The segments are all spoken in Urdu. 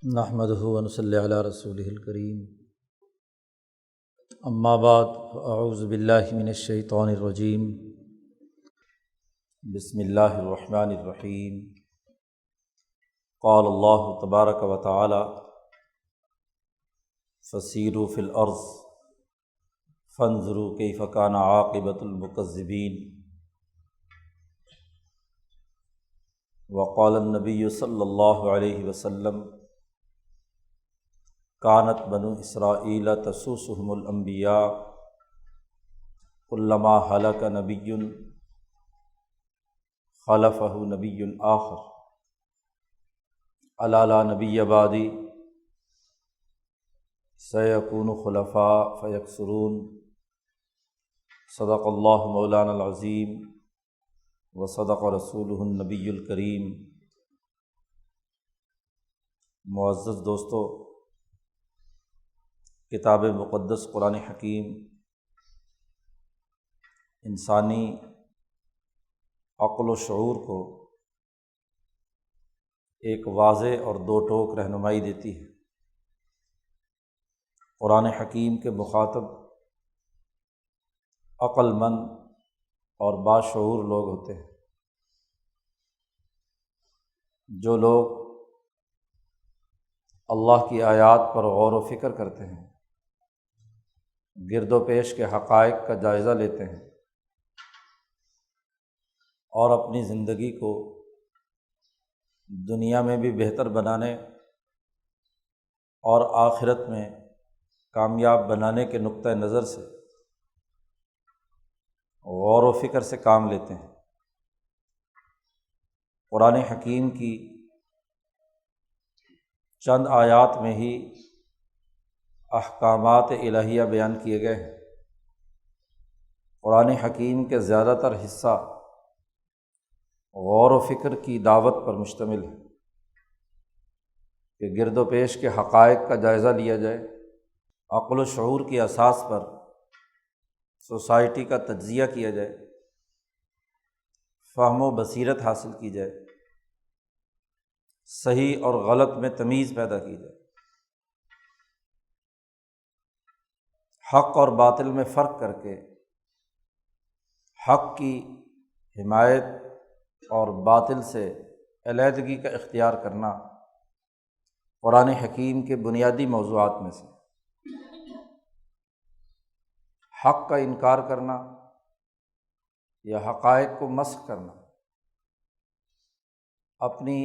نحمدہ ونصلی علی رسولہ الکریم، اما بعد فاعوذ باللہ من الشیطان الرجیم، بسم اللہ الرحمن الرحیم۔ قال اللہ تبارک و تعالی فسیروا فی الارض فانظروا کیف کان عاقبۃ المکذبین۔ وقال النبی صلی اللہ علیہ وسلم کانت بنو اسرائیل تسوسهم الانبیاء کلما ہلک نبی خلفہ نبی آخر الا لا نبی بعدی سیکون خلفاء فیکثرون۔ صدق اللہ مولانا العظیم وصدق رسولہ النبی الکریم۔ معزز دوستو، کتاب مقدس قرآن حکیم انسانی عقل و شعور کو ایک واضح اور دو ٹوک رہنمائی دیتی ہے۔ قرآن حکیم کے مخاطب عقل مند اور باشعور لوگ ہوتے ہیں، جو لوگ اللہ کی آیات پر غور و فکر کرتے ہیں، گرد و پیش کے حقائق کا جائزہ لیتے ہیں اور اپنی زندگی کو دنیا میں بھی بہتر بنانے اور آخرت میں کامیاب بنانے کے نقطہ نظر سے غور و فکر سے کام لیتے ہیں۔ قرآن حکیم کی چند آیات میں ہی احکامات الہیہ بیان کیے گئے ہیں۔ قرآن حکیم کے زیادہ تر حصہ غور و فکر کی دعوت پر مشتمل ہے کہ گرد و پیش کے حقائق کا جائزہ لیا جائے، عقل و شعور کی اساس پر سوسائٹی کا تجزیہ کیا جائے، فہم و بصیرت حاصل کی جائے، صحیح اور غلط میں تمیز پیدا کی جائے، حق اور باطل میں فرق کر کے حق کی حمایت اور باطل سے علیحدگی کا اختیار کرنا قرآن حکیم کے بنیادی موضوعات میں سے۔ حق کا انکار کرنا یا حقائق کو مسخ کرنا، اپنی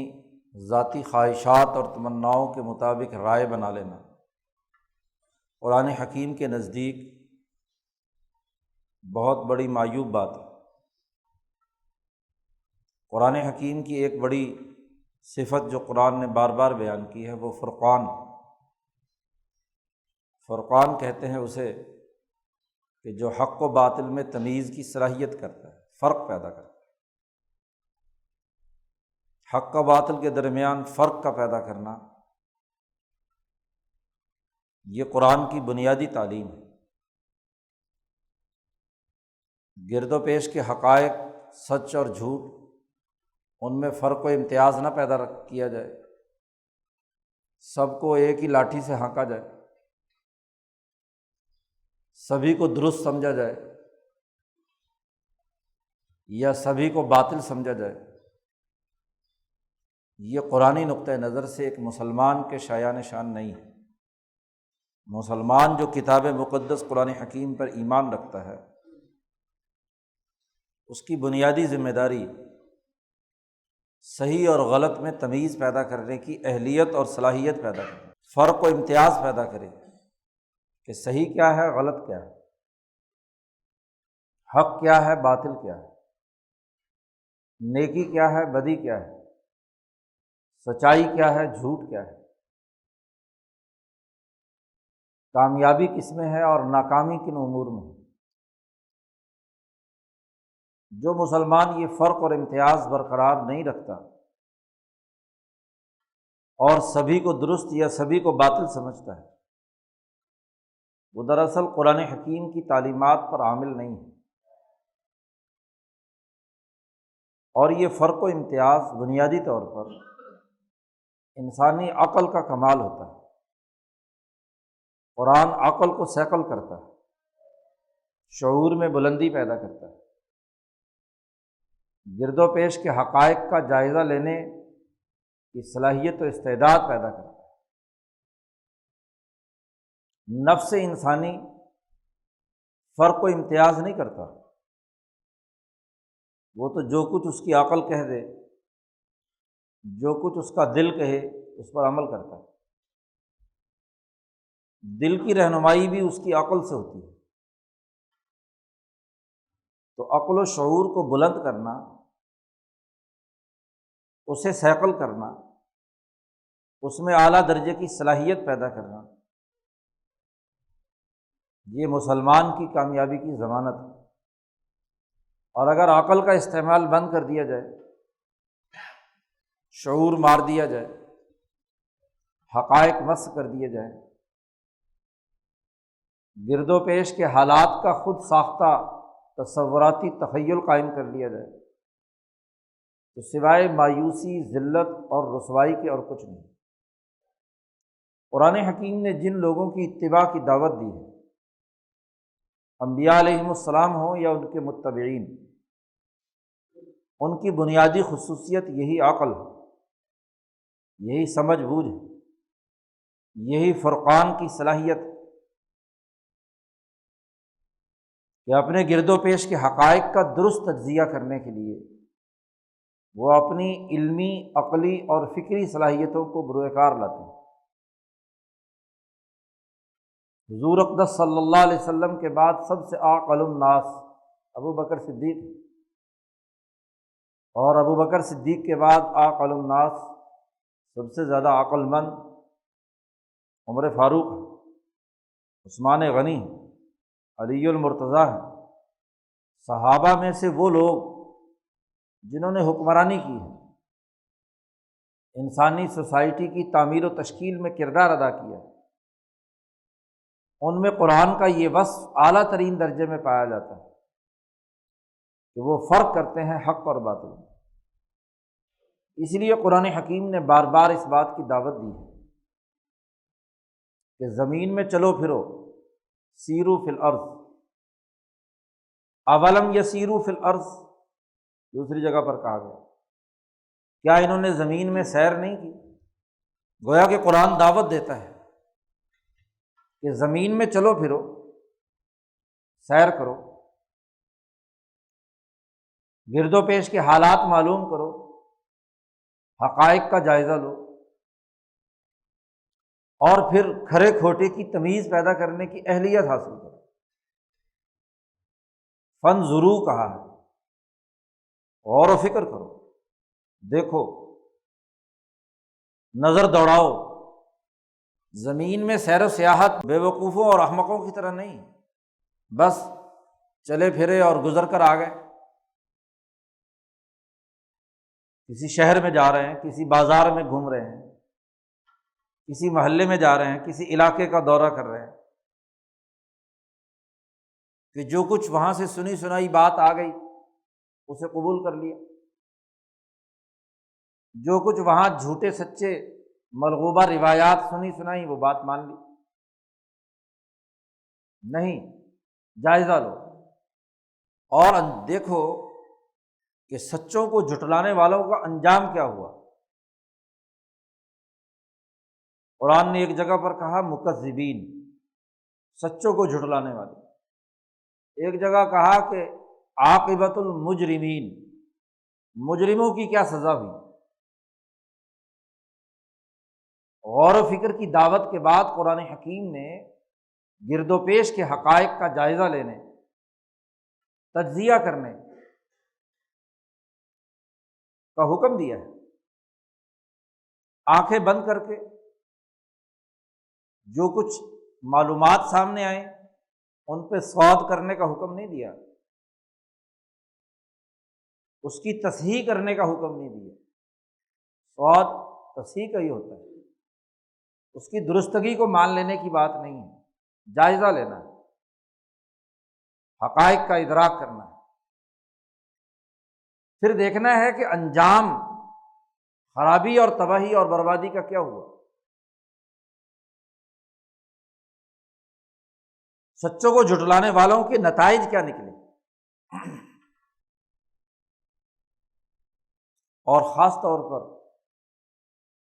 ذاتی خواہشات اور تمناؤں کے مطابق رائے بنا لینا، قرآن حکیم کے نزدیک بہت بڑی معیوب بات ہے۔ قرآن حکیم کی ایک بڑی صفت جو قرآن نے بار بار بیان کی ہے وہ فرقان کہتے ہیں اسے، کہ جو حق و باطل میں تمیز کی صلاحیت کرتا ہے، فرق پیدا کرتا ہے۔ حق و باطل کے درمیان فرق کا پیدا کرنا یہ قرآن کی بنیادی تعلیم ہے۔ گرد و پیش کے حقائق، سچ اور جھوٹ، ان میں فرق و امتیاز نہ پیدا کیا جائے، سب کو ایک ہی لاٹھی سے ہانکا جائے، سبھی کو درست سمجھا جائے یا سبھی کو باطل سمجھا جائے، یہ قرآنی نقطہ نظر سے ایک مسلمان کے شایان شان نہیں ہے۔ مسلمان جو کتاب مقدس قرآن حکیم پر ایمان رکھتا ہے، اس کی بنیادی ذمہ داری صحیح اور غلط میں تمیز پیدا کرنے کی اہلیت اور صلاحیت پیدا کرے، فرق و امتیاز پیدا کرے کہ صحیح کیا ہے، غلط کیا ہے، حق کیا ہے، باطل کیا ہے، نیکی کیا ہے، بدی کیا ہے، سچائی کیا ہے، جھوٹ کیا ہے، کامیابی کس میں ہے اور ناکامی کن امور میں ہے۔ جو مسلمان یہ فرق اور امتیاز برقرار نہیں رکھتا اور سبھی کو درست یا سبھی کو باطل سمجھتا ہے، وہ دراصل قرآن حکیم کی تعلیمات پر عامل نہیں ہے۔ اور یہ فرق و امتیاز بنیادی طور پر انسانی عقل کا کمال ہوتا ہے۔ قرآن عقل کو سیکل کرتا ہے، شعور میں بلندی پیدا کرتا ہے، گرد و پیش کے حقائق کا جائزہ لینے کی صلاحیت و استعداد پیدا کرتا ہے۔ نفس انسانی فرق و امتیاز نہیں کرتا، وہ تو جو کچھ اس کی عقل کہہ دے، جو کچھ اس کا دل کہے اس پر عمل کرتا ہے۔ دل کی رہنمائی بھی اس کی عقل سے ہوتی ہے۔ تو عقل و شعور کو بلند کرنا، اسے سیکل کرنا، اس میں اعلیٰ درجے کی صلاحیت پیدا کرنا، یہ مسلمان کی کامیابی کی ضمانت ہے۔ اور اگر عقل کا استعمال بند کر دیا جائے، شعور مار دیا جائے، حقائق مسخ کر دیے جائیں، گرد و پیش کے حالات کا خود ساختہ تصوراتی تخیل قائم کر لیا جائے، تو سوائے مایوسی، ذلت اور رسوائی کے اور کچھ نہیں۔ قرآن حکیم نے جن لوگوں کی اتباع کی دعوت دی ہے، انبیاء علیہم السلام ہوں یا ان کے متبعین، ان کی بنیادی خصوصیت یہی عقل ہے، یہی سمجھ بوجھ ہے، یہی فرقان کی صلاحیت ہے کہ اپنے گرد و پیش کے حقائق کا درست تجزیہ کرنے کے لیے وہ اپنی علمی، عقلی اور فکری صلاحیتوں کو بروئے کار لاتے ہیں۔ حضور اقدس صلی اللہ علیہ وسلم کے بعد سب سے اعقل الناس ابو بکر صدیق، اور ابو بکر صدیق کے بعد اعقل الناس سب سے زیادہ عقل مند عمر فاروق، عثمان غنی، علی المرتضیٰ ہیں۔ صحابہ میں سے وہ لوگ جنہوں نے حکمرانی کی ہے، انسانی سوسائٹی کی تعمیر و تشکیل میں کردار ادا کیا ہے، ان میں قرآن کا یہ وصف اعلیٰ ترین درجے میں پایا جاتا ہے کہ وہ فرق کرتے ہیں حق اور باطل میں۔ اس لیے قرآن حکیم نے بار بار اس بات کی دعوت دی ہے کہ زمین میں چلو پھرو، سیرو فی الارض، اولم یسیروا فی الارض دوسری جگہ پر کہا گیا، کیا انہوں نے زمین میں سیر نہیں کی؟ گویا کہ قرآن دعوت دیتا ہے کہ زمین میں چلو پھرو، سیر کرو، گرد و پیش کے حالات معلوم کرو، حقائق کا جائزہ لو، اور پھر کھرے کھوٹے کی تمیز پیدا کرنے کی اہلیت حاصل کرو۔ فانظروا کہا ہے، غور و فکر کرو، دیکھو، نظر دوڑاؤ۔ زمین میں سیر و سیاحت بے وقوفوں اور احمقوں کی طرح نہیں، بس چلے پھرے اور گزر کر آ گئے۔ کسی شہر میں جا رہے ہیں، کسی بازار میں گھوم رہے ہیں، کسی محلے میں جا رہے ہیں، کسی علاقے کا دورہ کر رہے ہیں کہ جو کچھ وہاں سے سنی سنائی بات آ گئی اسے قبول کر لیا، جو کچھ وہاں جھوٹے سچے ملغوبہ روایات سنی سنائی وہ بات مان لی۔ نہیں، جائزہ لو اور دیکھو کہ سچوں کو جھٹلانے والوں کا انجام کیا ہوا۔ قرآن نے ایک جگہ پر کہا مکذبین، سچوں کو جھٹلانے والے، ایک جگہ کہا کہ عاقبۃ المجرمین، مجرموں کی کیا سزا ہوئی۔ غور و فکر کی دعوت کے بعد قرآن حکیم نے گرد و پیش کے حقائق کا جائزہ لینے، تجزیہ کرنے کا حکم دیا ہے۔ آنکھیں بند کر کے جو کچھ معلومات سامنے آئیں ان پہ سواد کرنے کا حکم نہیں دیا، اس کی تصحیح کرنے کا حکم نہیں دیا۔ سواد تصحیح کا ہی ہوتا ہے، اس کی درستگی کو مان لینے کی بات نہیں ہے، جائزہ لینا ہے، حقائق کا ادراک کرنا ہے، پھر دیکھنا ہے کہ انجام خرابی اور تباہی اور بربادی کا کیا ہوا؟ سچوں کو جھٹلانے والوں کے نتائج کیا نکلے؟ اور خاص طور پر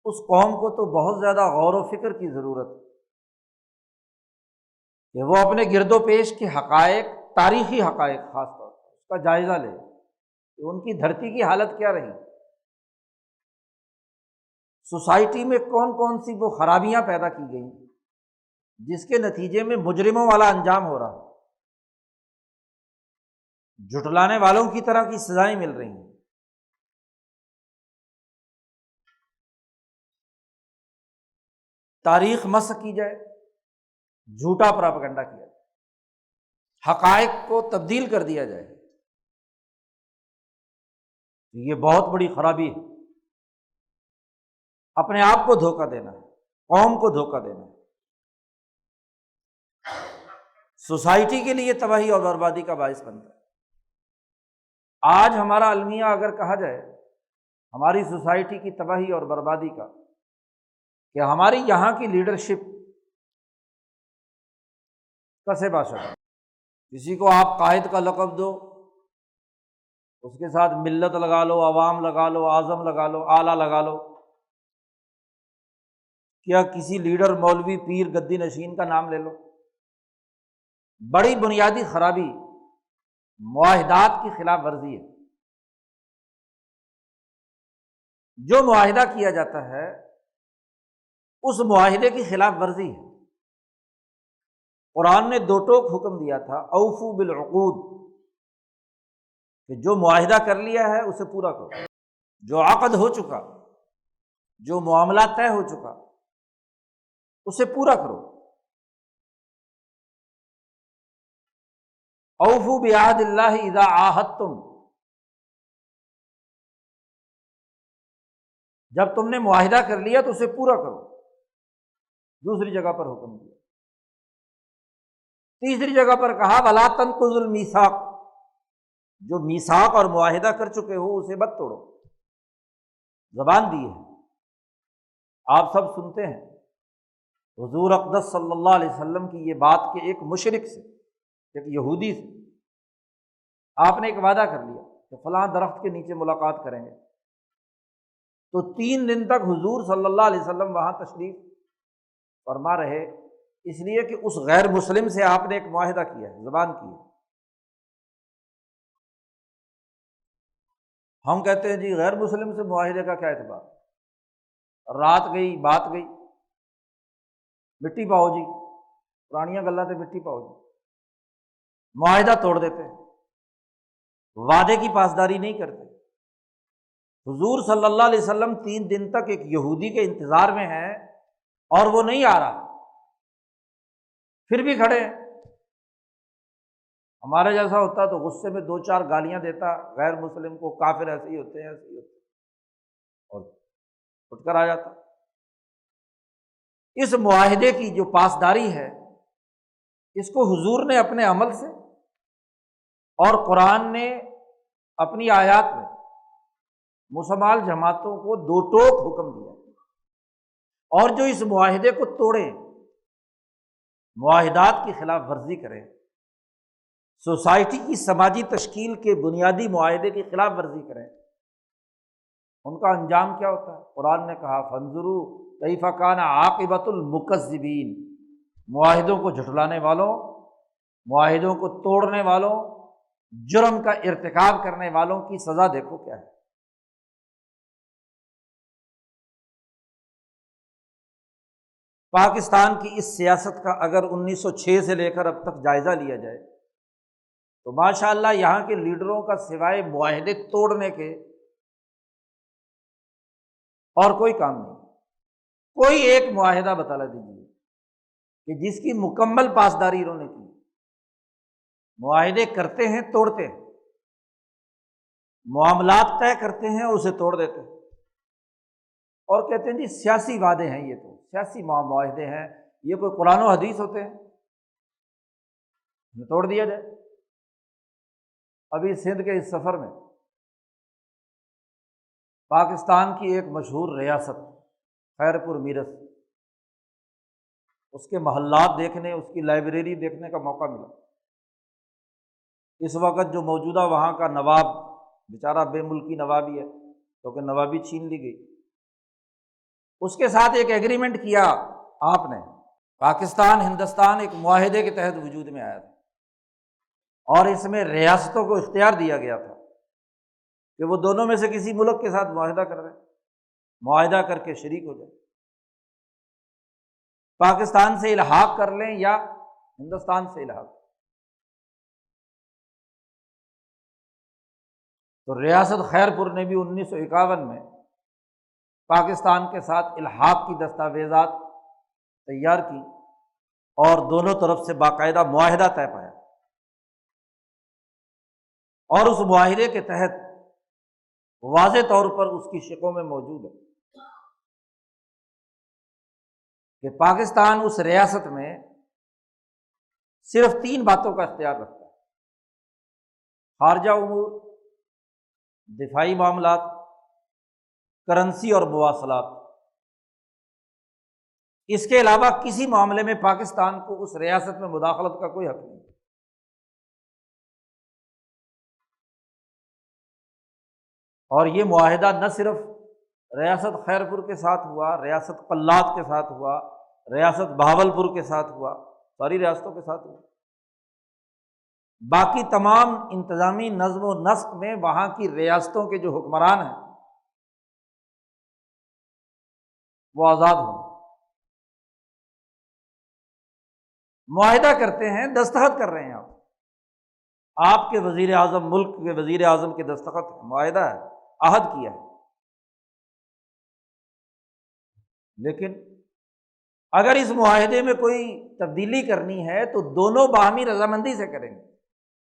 اس قوم کو تو بہت زیادہ غور و فکر کی ضرورت ہے کہ وہ اپنے گرد و پیش کے حقائق، تاریخی حقائق خاص طور پر اس کا جائزہ لے کہ ان کی دھرتی کی حالت کیا رہی، سوسائٹی میں کون کون سی وہ خرابیاں پیدا کی گئیں جس کے نتیجے میں مجرموں والا انجام ہو رہا، جھٹلانے والوں کی طرح کی سزائیں مل رہی ہیں۔ تاریخ مسح کی جائے، جھوٹا پراپیگنڈا کیا جائے، حقائق کو تبدیل کر دیا جائے، یہ بہت بڑی خرابی ہے۔ اپنے آپ کو دھوکہ دینا ہے، قوم کو دھوکہ دینا ہے، سوسائٹی کے لیے تباہی اور بربادی کا باعث بنتا ہے۔ آج ہمارا المیہ اگر کہا جائے ہماری سوسائٹی کی تباہی اور بربادی کا، کہ ہماری یہاں کی لیڈرشپ کسے باشد، کسی کو آپ قائد کا لقب دو، اس کے ساتھ ملت لگا لو، عوام لگا لو، اعظم لگا لو، اعلیٰ لگا لو، کیا کسی لیڈر، مولوی، پیر، گدی نشین کا نام لے لو۔ بڑی بنیادی خرابی معاہدات کی خلاف ورزی ہے۔ جو معاہدہ کیا جاتا ہے اس معاہدے کی خلاف ورزی ہے۔ قرآن نے دو ٹوک حکم دیا تھا، اوفو بالعقود، کہ جو معاہدہ کر لیا ہے اسے پورا کرو، جو عقد ہو چکا، جو معاملہ طے ہو چکا اسے پورا کرو۔ اوفو بعہد اللہ اذا عاہدتم، جب تم نے معاہدہ کر لیا تو اسے پورا کرو۔ دوسری جگہ پر حکم دیا۔ تیسری جگہ پر کہا ولا تنقضوا المیثاق، جو میثاق اور معاہدہ کر چکے ہو اسے مت توڑو۔ زبان دی ہے، آپ سب سنتے ہیں، حضور اقدس صلی اللہ علیہ وسلم کی یہ بات کہ ایک مشرک سے، ایک یہودی سے آپ نے ایک وعدہ کر لیا کہ فلاں درخت کے نیچے ملاقات کریں گے، تو 3 دن تک حضور صلی اللہ علیہ وسلم وہاں تشریف فرما رہے، اس لیے کہ اس غیر مسلم سے آپ نے ایک معاہدہ کیا ہے، زبان کی ہے۔ ہم کہتے ہیں جی غیر مسلم سے معاہدے کا کیا اعتبار، رات گئی بات گئی، مٹی پاؤ جی، پرانیاں گلاں تے مٹی پاؤ جی، معاہدہ توڑ دیتے ہیں، وعدے کی پاسداری نہیں کرتے۔ حضور صلی اللہ علیہ وسلم 3 دن تک ایک یہودی کے انتظار میں ہیں اور وہ نہیں آ رہا، پھر بھی کھڑے ہیں۔ ہمارے جیسا ہوتا تو غصے میں 2-4 گالیاں دیتا غیر مسلم کو، کافر ایسے ہی ہوتے ہیں، ایسے ہی ہوتے ہیں، اور اٹھ کر آ جاتا۔ اس معاہدے کی جو پاسداری ہے اس کو حضور نے اپنے عمل سے اور قرآن نے اپنی آیات میں مسلمان جماعتوں کو 2 ٹوک حکم دیا، اور جو اس معاہدے کو توڑے، معاہدات کی خلاف ورزی کرے، سوسائٹی کی سماجی تشکیل کے بنیادی معاہدے کی خلاف ورزی کریں، ان کا انجام کیا ہوتا ہے؟ قرآن نے کہا فانظروا کیف کان عاقبۃ المکذبین، معاہدوں کو جھٹلانے والوں، معاہدوں کو توڑنے والوں، جرم کا ارتکاب کرنے والوں کی سزا دیکھو کیا ہے۔ پاکستان کی اس سیاست کا اگر 1906 سے لے کر اب تک جائزہ لیا جائے تو ماشاءاللہ یہاں کے لیڈروں کا سوائے معاہدے توڑنے کے اور کوئی کام نہیں۔ کوئی ایک معاہدہ بتا دیجیے کہ جس کی مکمل پاسداری انہوں نے کی۔ معاہدے کرتے ہیں، توڑتے ہیں، معاملات طے کرتے ہیں، اسے توڑ دیتے ہیں، اور کہتے ہیں جی سیاسی وعدے ہیں، یہ تو سیاسی معاہدے ہیں، یہ کوئی قرآن و حدیث ہوتے ہیں توڑ دیا جائے۔ ابھی سندھ کے اس سفر میں پاکستان کی ایک مشہور ریاست خیر پور میرس، اس کے محلات دیکھنے، اس کی لائبریری دیکھنے کا موقع ملا۔ اس وقت جو موجودہ وہاں کا نواب، بیچارہ بے ملکی نوابی ہے کیونکہ نوابی چھین لی گئی، اس کے ساتھ ایک ایگریمنٹ کیا آپ نے۔ پاکستان ہندوستان ایک معاہدے کے تحت وجود میں آیا تھا، اور اس میں ریاستوں کو اختیار دیا گیا تھا کہ وہ دونوں میں سے کسی ملک کے ساتھ معاہدہ کر رہے ہیں، معاہدہ کر کے شریک ہو جائیں، پاکستان سے الحاق کر لیں یا ہندوستان سے الحاق۔ تو ریاست خیر پور نے بھی 1951 میں پاکستان کے ساتھ الحاق کی دستاویزات تیار کی اور دونوں طرف سے باقاعدہ معاہدہ طے پایا، اور اس معاہدے کے تحت واضح طور پر اس کی شقوں میں موجود ہے کہ پاکستان اس ریاست میں صرف 3 باتوں کا اختیار رکھتا ہے: خارجہ امور، دفاعی معاملات، کرنسی اور مواصلات۔ اس کے علاوہ کسی معاملے میں پاکستان کو اس ریاست میں مداخلت کا کوئی حق نہیں۔ اور یہ معاہدہ نہ صرف ریاست خیر پور کے ساتھ ہوا، ریاست قلات کے ساتھ ہوا، ریاست بہاولپور کے ساتھ ہوا، ساری ریاستوں کے ساتھ ہوا۔ باقی تمام انتظامی نظم و نسق میں وہاں کی ریاستوں کے جو حکمران ہیں وہ آزاد ہوں، معاہدہ کرتے ہیں، دستخط کر رہے ہیں آپ کے وزیر اعظم، ملک کے وزیر اعظم کے دستخط ہے، معاہدہ ہے، عہد کیا ہے۔ لیکن اگر اس معاہدے میں کوئی تبدیلی کرنی ہے تو دونوں باہمی رضامندی سے کریں گے،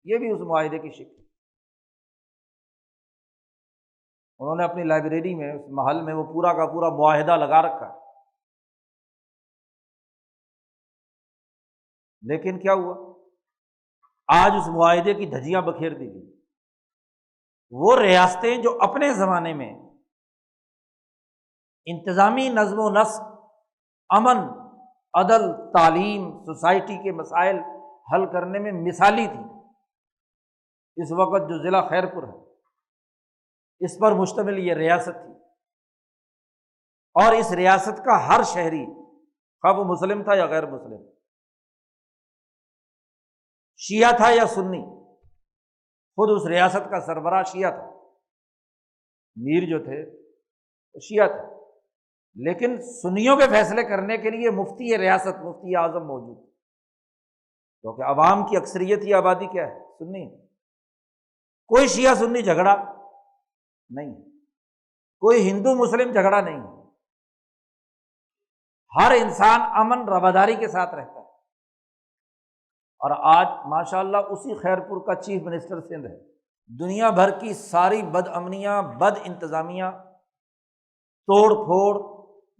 یہ بھی اس معاہدے کی شکل۔ انہوں نے اپنی لائبریری میں، اس محل میں وہ پورا کا پورا معاہدہ لگا رکھا ہے۔ لیکن کیا ہوا؟ آج اس معاہدے کی دھجیاں بکھیر دی گئی۔ وہ ریاستیں جو اپنے زمانے میں انتظامی نظم و نسق، امن، عدل، تعلیم، سوسائٹی کے مسائل حل کرنے میں مثالی تھی، اس وقت جو ضلع خیر پور ہے اس پر مشتمل یہ ریاست تھی، اور اس ریاست کا ہر شہری، خواہ وہ مسلم تھا یا غیر مسلم، شیعہ تھا یا سنی، خود اس ریاست کا سربراہ شیعہ تھا، میر جو تھے وہ شیعہ تھے، لیکن سنیوں کے فیصلے کرنے کے لیے مفتی ریاست، مفتی اعظم موجود، کیونکہ عوام کی اکثریتی آبادی کیا ہے؟ سنی۔ کوئی شیعہ سنی جھگڑا نہیں، کوئی ہندو مسلم جھگڑا نہیں، ہر انسان امن رواداری کے ساتھ رہتا ہے۔ اور آج ماشاءاللہ اسی خیر پور کا چیف منسٹر سندھ ہے۔ دنیا بھر کی ساری بد امنیاں، بد انتظامیہ، توڑ پھوڑ،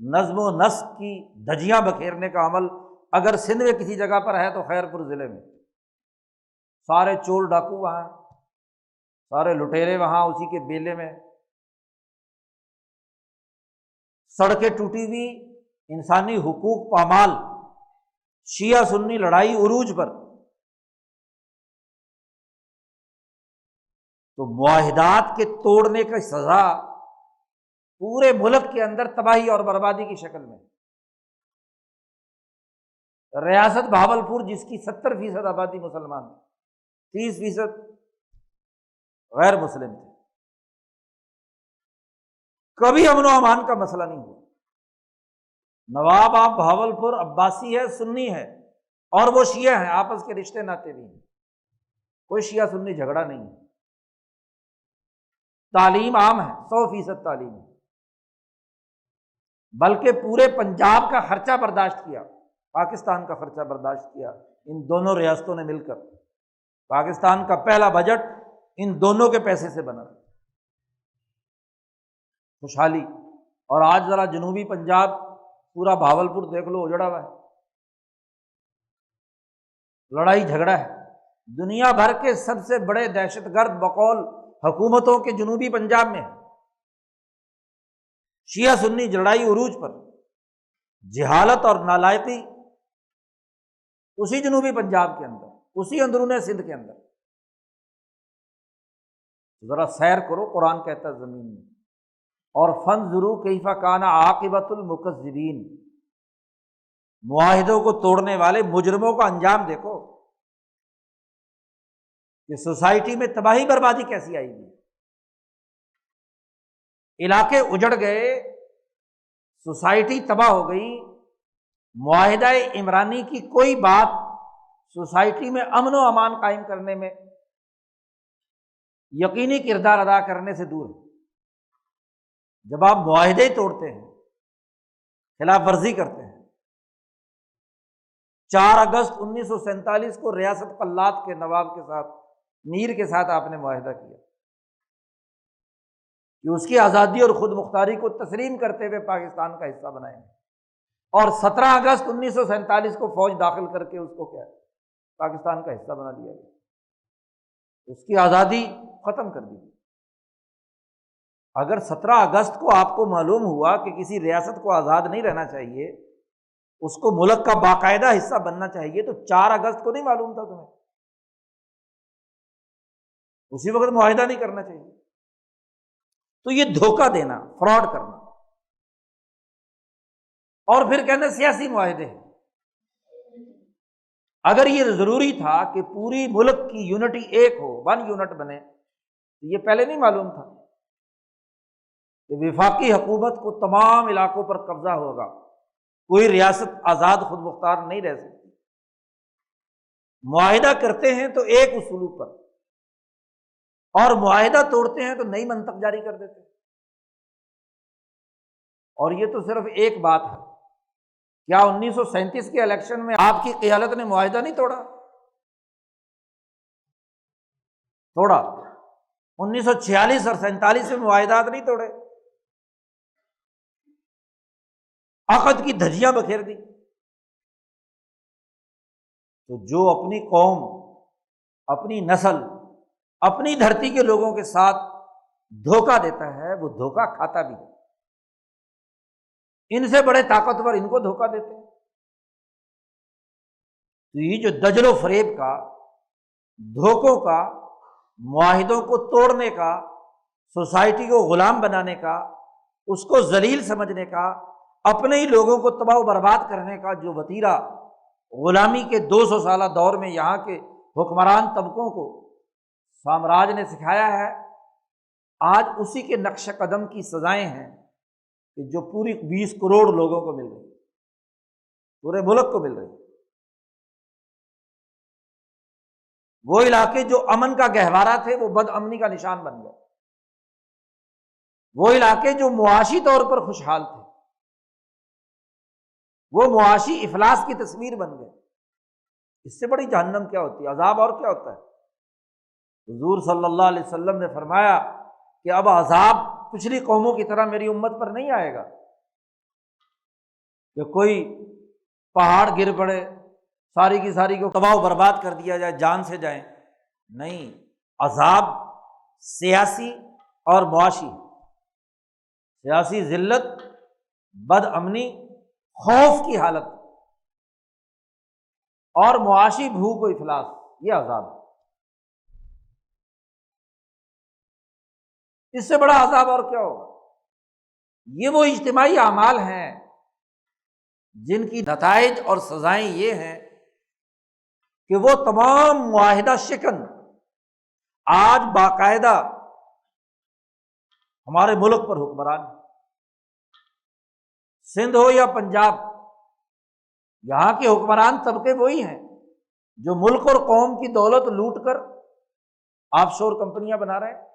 نظم و نسق کی دھجیاں بکھیرنے کا عمل اگر سندھ میں کسی جگہ پر ہے تو خیر پور ضلع میں۔ سارے چور ڈاکو وہاں، سارے لٹیرے وہاں اسی کے بیلے میں، سڑکیں ٹوٹی ہوئی، انسانی حقوق پامال، شیعہ سنی لڑائی عروج پر۔ تو معاہدات کے توڑنے کی سزا پورے ملک کے اندر تباہی اور بربادی کی شکل میں۔ ریاست بہاولپور جس کی 70% آبادی مسلمان تھی، 30% غیر مسلم تھے، کبھی امن و امان کا مسئلہ نہیں ہوا۔ نواب آپ بہاولپور عباسی ہے، سنی ہے، اور وہ شیعہ ہیں، آپس کے رشتے ناتے بھی ہیں، کوئی شیعہ سنی جھگڑا نہیں ہے۔ تعلیم عام ہے، 100% تعلیم ہے، بلکہ پورے پنجاب کا خرچہ برداشت کیا، پاکستان کا خرچہ برداشت کیا ان دونوں ریاستوں نے مل کر۔ پاکستان کا پہلا بجٹ ان دونوں کے پیسے سے بنا۔ خوشحالی۔ اور آج ذرا جنوبی پنجاب، پورا بہاولپور دیکھ لو، اجڑا ہوا ہے، لڑائی جھگڑا ہے۔ دنیا بھر کے سب سے بڑے دہشت گرد بقول حکومتوں کے جنوبی پنجاب میں ہے۔ شیعہ سنی لڑائی عروج پر، جہالت اور نالائقی اسی جنوبی پنجاب کے اندر، اسی اندرون سندھ کے اندر۔ ذرا سیر کرو، قرآن کہتا ہے زمین میں، اور فانظروا کیف کان عاقبۃ المکذبین، معاہدوں کو توڑنے والے مجرموں کا انجام دیکھو کہ سوسائٹی میں تباہی بربادی کیسی آئی گی، علاقے اجڑ گئے، سوسائٹی تباہ ہو گئی۔ معاہدہ عمرانی کی کوئی بات سوسائٹی میں امن و امان قائم کرنے میں یقینی کردار ادا کرنے سے دور ہے۔ جب آپ معاہدے ہی توڑتے ہیں، خلاف ورزی کرتے ہیں۔ 4 اگست 1947 کو ریاست قلات کے نواب کے ساتھ، میر کے ساتھ آپ نے معاہدہ کیا کہ اس کی آزادی اور خود مختاری کو تسلیم کرتے ہوئے پاکستان کا حصہ بنائیں گے، اور 17 اگست 1947 کو فوج داخل کر کے اس کو کیا پاکستان کا حصہ بنا دیا گیا، اس کی آزادی ختم کر دی۔ اگر 17 اگست کو آپ کو معلوم ہوا کہ کسی ریاست کو آزاد نہیں رہنا چاہیے، اس کو ملک کا باقاعدہ حصہ بننا چاہیے، تو 4 اگست کو نہیں معلوم تھا تمہیں؟ اسی وقت معاہدہ نہیں کرنا چاہیے۔ تو یہ دھوکہ دینا، فراڈ کرنا، اور پھر کہنا سیاسی معاہدے ہیں۔ اگر یہ ضروری تھا کہ پوری ملک کی یونٹی ایک ہو، 1 یونٹ بنے، تو یہ پہلے نہیں معلوم تھا کہ وفاقی حکومت کو تمام علاقوں پر قبضہ ہوگا، کوئی ریاست آزاد خود مختار نہیں رہ سکتی۔ معاہدہ کرتے ہیں تو ایک اصول پر، اور معاہدہ توڑتے ہیں تو نئی منطق جاری کر دیتے ہیں۔ اور یہ تو صرف ایک بات ہے، کیا 1937 کے الیکشن میں آپ کی قیادت نے معاہدہ نہیں توڑا؟ توڑا۔ 1946 اور 47 میں معاہدات نہیں توڑے، عقد کی دھجیاں بکھیر دی۔ تو جو اپنی قوم، اپنی نسل، اپنی دھرتی کے لوگوں کے ساتھ دھوکہ دیتا ہے، وہ دھوکہ کھاتا بھی ہے۔ ان سے بڑے طاقتور ان کو دھوکہ دیتے ہیں۔ تو یہ جو دجل و فریب کا، دھوکوں کا، معاہدوں کو توڑنے کا، سوسائٹی کو غلام بنانے کا، اس کو ذلیل سمجھنے کا، اپنے ہی لوگوں کو تباہ و برباد کرنے کا جو وتیرہ غلامی کے 200 سالہ دور میں یہاں کے حکمران طبقوں کو سامراج نے سکھایا ہے، آج اسی کے نقش قدم کی سزائیں ہیں کہ جو پوری 20 کروڑ لوگوں کو مل رہی، پورے ملک کو مل رہی۔ وہ علاقے جو امن کا گہوارہ تھے وہ بد امنی کا نشان بن گئے، وہ علاقے جو معاشی طور پر خوشحال تھے وہ معاشی افلاس کی تصویر بن گئے۔ اس سے بڑی جہنم کیا ہوتی ہے، عذاب اور کیا ہوتا ہے؟ حضور صلی اللہ علیہ وسلم نے فرمایا کہ اب عذاب پچھلی قوموں کی طرح میری امت پر نہیں آئے گا کہ کوئی پہاڑ گر پڑے، ساری کی ساری کو تباہ و برباد کر دیا جائے، جان سے جائیں۔ نہیں، عذاب سیاسی اور معاشی، سیاسی ذلت، بد امنی، خوف کی حالت، اور معاشی بھوک و افلاس، یہ عذاب ہے۔ اس سے بڑا عذاب اور کیا ہوگا؟ یہ وہ اجتماعی اعمال ہیں جن کی نتائج اور سزائیں یہ ہیں کہ وہ تمام معاہدہ شکن آج باقاعدہ ہمارے ملک پر حکمران ہیں۔ سندھ ہو یا پنجاب، یہاں کے حکمران طبقے وہی ہیں جو ملک اور قوم کی دولت لوٹ کر آف شور کمپنیاں بنا رہے ہیں۔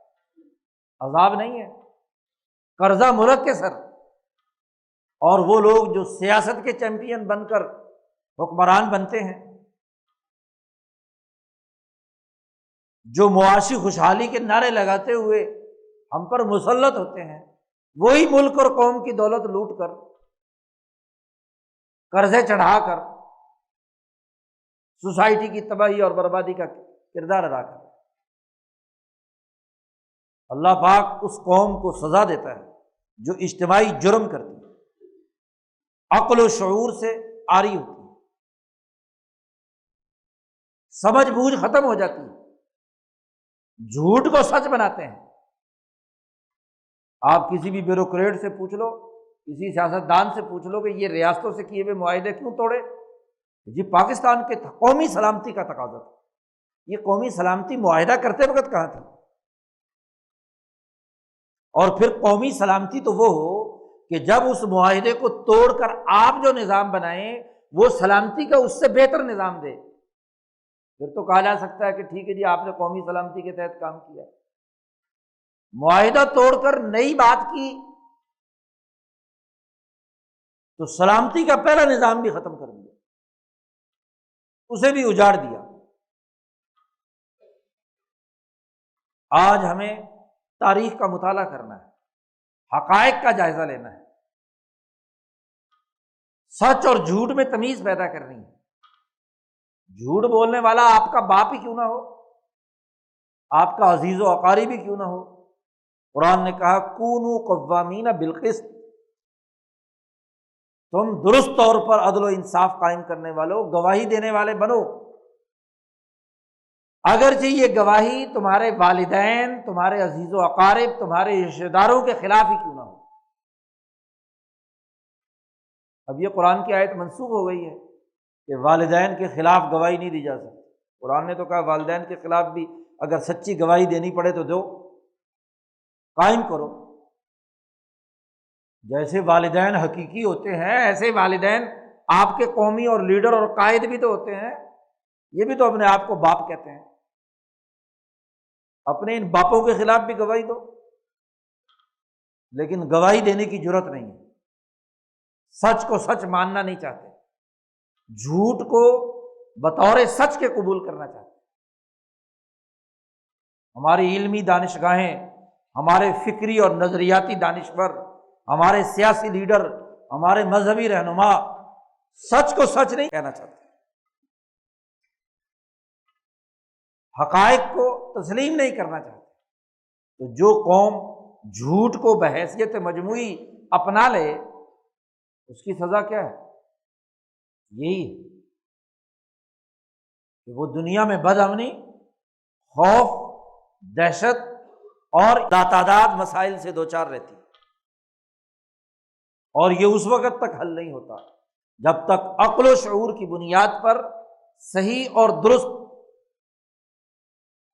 عذاب نہیں ہے، قرضہ ملک کے سر، اور وہ لوگ جو سیاست کے چیمپئن بن کر حکمران بنتے ہیں، جو معاشی خوشحالی کے نعرے لگاتے ہوئے ہم پر مسلط ہوتے ہیں، وہی ملک اور قوم کی دولت لوٹ کر، قرضے چڑھا کر سوسائٹی کی تباہی اور بربادی کا کردار ادا کرتے ہیں۔ اللہ پاک اس قوم کو سزا دیتا ہے جو اجتماعی جرم کرتی ہے، عقل و شعور سے عاری ہوتی ہے، سمجھ بوجھ ختم ہو جاتی ہے، جھوٹ کو سچ بناتے ہیں۔ آپ کسی بھی بیوروکریٹ سے پوچھ لو، کسی سیاست دان سے پوچھ لو کہ یہ ریاستوں سے کیے ہوئے معاہدے کیوں توڑے؟ جی پاکستان کے قومی سلامتی کا تقاضا تھا۔ یہ قومی سلامتی معاہدہ کرتے وقت کہاں تھی؟ اور پھر قومی سلامتی تو وہ ہو کہ جب اس معاہدے کو توڑ کر آپ جو نظام بنائیں وہ سلامتی کا اس سے بہتر نظام دے، پھر تو کہا جا سکتا ہے کہ ٹھیک ہے جی آپ نے قومی سلامتی کے تحت کام کیا۔ معاہدہ توڑ کر نئی بات کی تو سلامتی کا پہلا نظام بھی ختم کر دیا، اسے بھی اجاڑ دیا۔ آج ہمیں تاریخ کا مطالعہ کرنا ہے، حقائق کا جائزہ لینا ہے، سچ اور جھوٹ میں تمیز پیدا کرنی ہے۔ جھوٹ بولنے والا آپ کا باپ ہی کیوں نہ ہو، آپ کا عزیز و اقارب بھی کیوں نہ ہو، قرآن نے کہا کونوا قوامین بالقسط، تم درست طور پر عدل و انصاف قائم کرنے والوں، گواہی دینے والے بنو، اگرچہ یہ گواہی تمہارے والدین، تمہارے عزیز و اقارب، تمہارے رشتہ داروں کے خلاف ہی کیوں نہ ہو۔ اب یہ قرآن کی آیت منسوخ ہو گئی ہے کہ والدین کے خلاف گواہی نہیں دی جا سکتی۔ قرآن نے تو کہا والدین کے خلاف بھی اگر سچی گواہی دینی پڑے تو دو، قائم کرو۔ جیسے والدین حقیقی ہوتے ہیں ایسے والدین آپ کے قومی اور لیڈر اور قائد بھی تو ہوتے ہیں، یہ بھی تو اپنے آپ کو باپ کہتے ہیں۔ اپنے ان باپوں کے خلاف بھی گواہی دو، لیکن گواہی دینے کی جرت نہیں ہے، سچ کو سچ ماننا نہیں چاہتے، جھوٹ کو بطور سچ کے قبول کرنا چاہتے۔ ہماری علمی دانشگاہیں، ہمارے فکری اور نظریاتی دانشور، ہمارے سیاسی لیڈر، ہمارے مذہبی رہنما سچ کو سچ نہیں کہنا چاہتے، حقائق کو تسلیم نہیں کرنا چاہتے۔ تو جو قوم جھوٹ کو بحیثیت مجموعی اپنا لے اس کی سزا کیا ہے؟ یہی ہے کہ وہ دنیا میں بد امنی، خوف، دہشت اور لاتعداد مسائل سے دوچار رہتی، اور یہ اس وقت تک حل نہیں ہوتا جب تک عقل و شعور کی بنیاد پر صحیح اور درست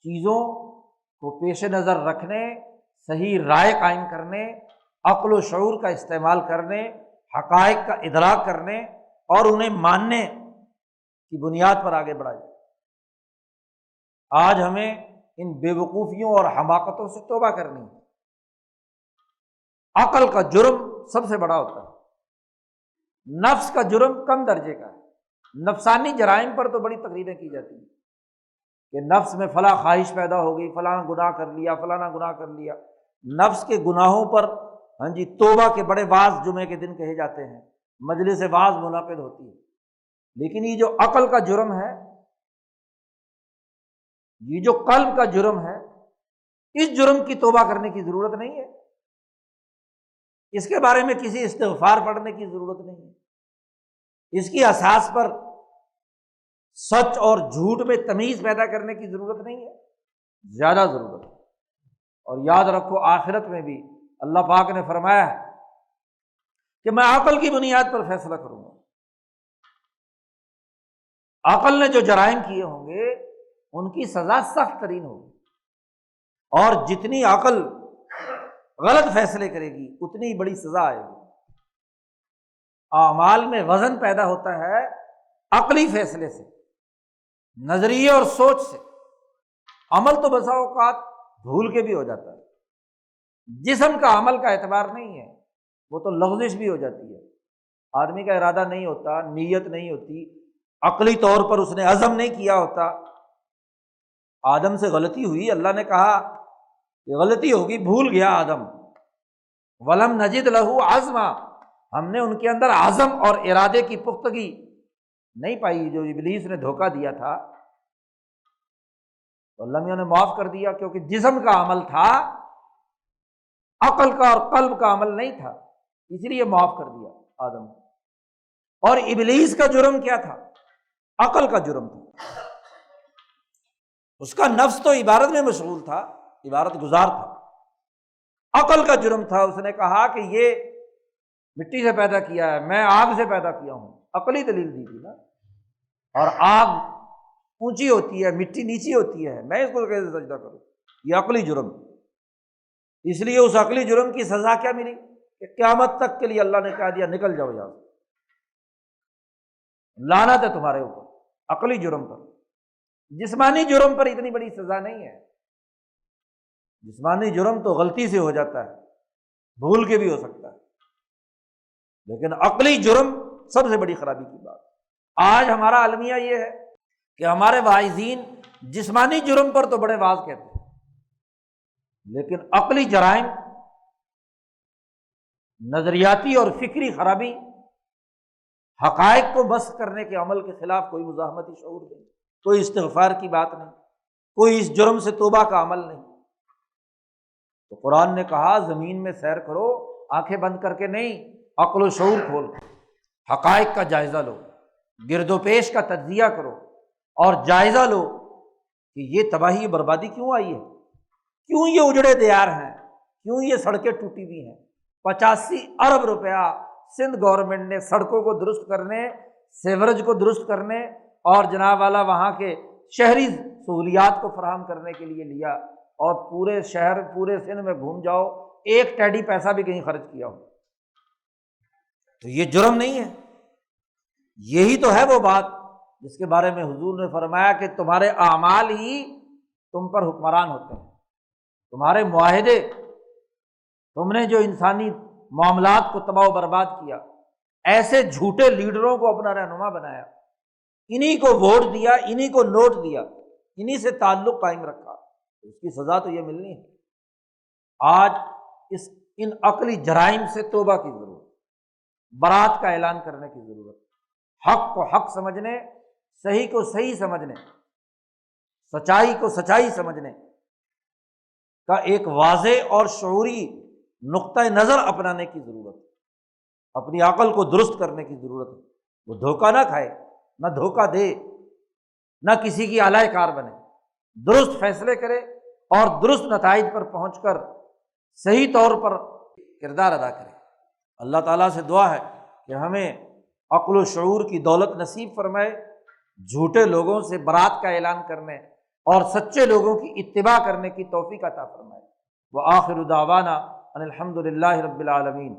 چیزوں کو پیش نظر رکھنے، صحیح رائے قائم کرنے، عقل و شعور کا استعمال کرنے، حقائق کا ادراک کرنے اور انہیں ماننے کی بنیاد پر آگے بڑھا جائے۔ آج ہمیں ان بے وقوفیوں اور حماقتوں سے توبہ کرنی ہے۔ عقل کا جرم سب سے بڑا ہوتا ہے، نفس کا جرم کم درجے کا ہے۔ نفسانی جرائم پر تو بڑی تقریریں کی جاتی ہیں کہ نفس میں فلاں خواہش پیدا ہو گئی، فلاں گناہ کر لیا، فلانا گناہ کر لیا۔ نفس کے گناہوں پر توبہ کے بڑے واعظ جمعے کے دن کہے جاتے ہیں، مجلس واعظ منعقد ہوتی ہے، لیکن یہ جو عقل کا جرم ہے، یہ جو قلب کا جرم ہے، اس جرم کی توبہ کرنے کی ضرورت نہیں ہے، اس کے بارے میں کسی استغفار پڑھنے کی ضرورت نہیں ہے، اس کی اساس پر سچ اور جھوٹ میں تمیز پیدا کرنے کی ضرورت نہیں ہے، زیادہ ضرورت ہے۔ اور یاد رکھو آخرت میں بھی اللہ پاک نے فرمایا ہے کہ میں عقل کی بنیاد پر فیصلہ کروں گا۔ عقل نے جو جرائم کیے ہوں گے ان کی سزا سخت ترین ہوگی، اور جتنی عقل غلط فیصلے کرے گی اتنی بڑی سزا آئے گی۔ اعمال میں وزن پیدا ہوتا ہے عقلی فیصلے سے، نظریے اور سوچ سے۔ عمل تو بسا اوقات بھول کے بھی ہو جاتا ہے، جسم کا عمل کا اعتبار نہیں ہے، وہ تو لغزش بھی ہو جاتی ہے، آدمی کا ارادہ نہیں ہوتا، نیت نہیں ہوتی، عقلی طور پر اس نے عزم نہیں کیا ہوتا۔ آدم سے غلطی ہوئی، اللہ نے کہا کہ غلطی ہوگی، بھول گیا آدم، ولم نجد لہو عزما، ہم نے ان کے اندر عزم اور ارادے کی پختگی نہیں پائی۔ جو ابلیس نے دھوکہ دیا تھا تو اللہ میاں نے معاف کر دیا، کیونکہ جسم کا عمل تھا، عقل کا اور قلب کا عمل نہیں تھا، اس لیے معاف کر دیا آدم کو۔ اور ابلیس کا جرم کیا تھا؟ عقل کا جرم تھا۔ اس کا نفس تو عبادت میں مشغول تھا، عبادت گزار تھا، عقل کا جرم تھا۔ اس نے کہا کہ یہ مٹی سے پیدا کیا ہے، میں آگ سے پیدا کیا ہوں، عقلی دلیل دی تھی نا، اور آگ اونچی ہوتی ہے، مٹی نیچی ہوتی ہے، میں اس کو کیسے سجدہ کروں؟ یہ عقلی جرم۔ اس لیے اس عقلی جرم کی سزا کیا ملی کہ قیامت تک کے لیے اللہ نے کہہ دیا نکل جاؤ یہاں سے، لعنت ہے تمہارے اوپر عقلی جرم پر۔ جسمانی جرم پر اتنی بڑی سزا نہیں ہے، جسمانی جرم تو غلطی سے ہو جاتا ہے، بھول کے بھی ہو سکتا ہے، لیکن عقلی جرم سب سے بڑی خرابی کی بات۔ آج ہمارا المیہ یہ ہے کہ ہمارے واعظین جسمانی جرم پر تو بڑے واعظ کہتے ہیں، لیکن عقلی جرائم، نظریاتی اور فکری خرابی، حقائق کو بس کرنے کے عمل کے خلاف کوئی مزاحمتی شعور نہیں، کوئی استغفار کی بات نہیں، کوئی اس جرم سے توبہ کا عمل نہیں۔ تو قرآن نے کہا زمین میں سیر کرو، آنکھیں بند کر کے نہیں، عقل و شعور کھول کر حقائق کا جائزہ لو، گرد و پیش کا تجزیہ کرو، اور جائزہ لو کہ یہ تباہی بربادی کیوں آئی ہے، کیوں یہ اجڑے دیار ہیں، کیوں یہ سڑکیں ٹوٹی ہوئی ہیں۔ 85 ارب روپیہ سندھ گورنمنٹ نے سڑکوں کو درست کرنے، سیوریج کو درست کرنے اور جناب والا وہاں کے شہری سہولیات کو فراہم کرنے کے لیے لیا، اور پورے شہر پورے سندھ میں گھوم جاؤ، ایک ٹیڈی پیسہ بھی کہیں خرچ کیا ہو، تو یہ جرم نہیں ہے؟ یہی تو ہے وہ بات جس کے بارے میں حضور نے فرمایا کہ تمہارے اعمال ہی تم پر حکمران ہوتے ہیں، تمہارے معاہدے، تم نے جو انسانی معاملات کو تباہ و برباد کیا، ایسے جھوٹے لیڈروں کو اپنا رہنما بنایا، انہی کو ووٹ دیا، انہی کو نوٹ دیا، انہی سے تعلق قائم رکھا، اس کی سزا تو یہ ملنی ہے۔ آج ان عقلی جرائم سے توبہ کی ضرورت، برات کا اعلان کرنے کی ضرورت، حق کو حق سمجھنے، صحیح کو صحیح سمجھنے، سچائی کو سچائی سمجھنے کا ایک واضح اور شعوری نقطۂ نظر اپنانے کی ضرورت ہے، اپنی عقل کو درست کرنے کی ضرورت ہے۔ وہ دھوکہ نہ کھائے، نہ دھوکہ دے، نہ کسی کی اعلی کار بنے، درست فیصلے کرے اور درست نتائج پر پہنچ کر صحیح طور پر کردار ادا کرے۔ اللہ تعالیٰ سے دعا ہے کہ ہمیں عقل و شعور کی دولت نصیب فرمائے، جھوٹے لوگوں سے برات کا اعلان کرنے اور سچے لوگوں کی اتباع کرنے کی توفیق عطا فرمائے۔ وآخر دعوانا ان الحمد للہ رب العالمین۔